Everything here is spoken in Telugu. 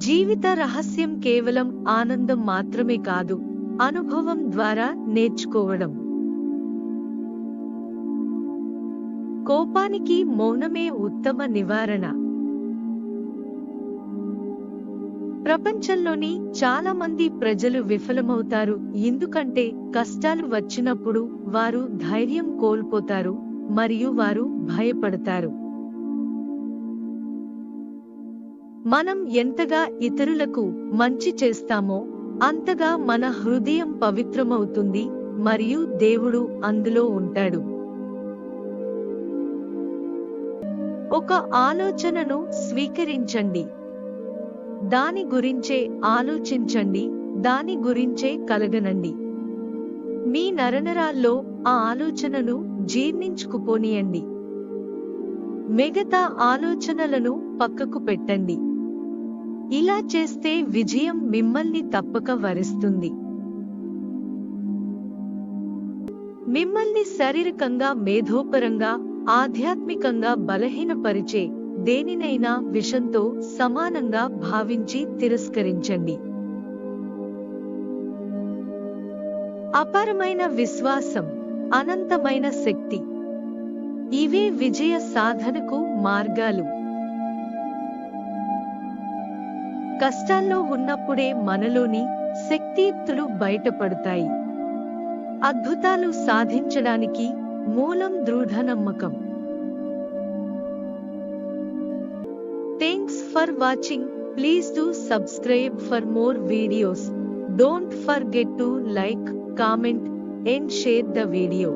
జీవిత రహస్యం కేవలం ఆనందం మాత్రమే కాదు, అనుభవం ద్వారా నేర్చుకోవడం. కోపానికి మౌనమే ఉత్తమ నివారణ. ప్రపంచంలోని చాలా మంది ప్రజలు విఫలమవుతారు ఎందుకంటే కష్టాలు వచ్చినప్పుడు వారు ధైర్యం కోల్పోతారు మరియు వారు భయపడతారు. మనం ఎంతగా ఇతరులకు మంచి చేస్తామో అంతగా మన హృదయం పవిత్రమవుతుంది మరియు దేవుడు అందులో ఉంటాడు. ఒక ఆలోచనను స్వీకరించండి, దాని గురించే ఆలోచించండి, దాని గురించే కలగనండి. మీ నరనరాల్లో ఆ ఆలోచనను జీర్ణించుకుపోనీయండి. మిగతా ఆలోచనలను పక్కకు పెట్టండి. ఇలా చేస్తే విజయం మిమ్మల్ని తప్పక వరిస్తుంది. మిమ్మల్ని శారీరకంగా, మేధోపరంగా, ఆధ్యాత్మికంగా బలహీనపరిచే దేనినైనా విషంతో సమానంగా భావించి తిరస్కరించండి. అపారమైన విశ్వాసం, అనంతమైన శక్తి, ఇవే విజయ సాధనకు మార్గాలు. కష్టాల్లో ఉన్నప్పుడే మనలోని శక్తియుక్తులు బయటపడతాయి. అద్భుతాలు సాధించడానికి మూలం దృఢ నమ్మకం. Thanks for watching. Please do subscribe for more videos. Don't forget to like, comment and share the video.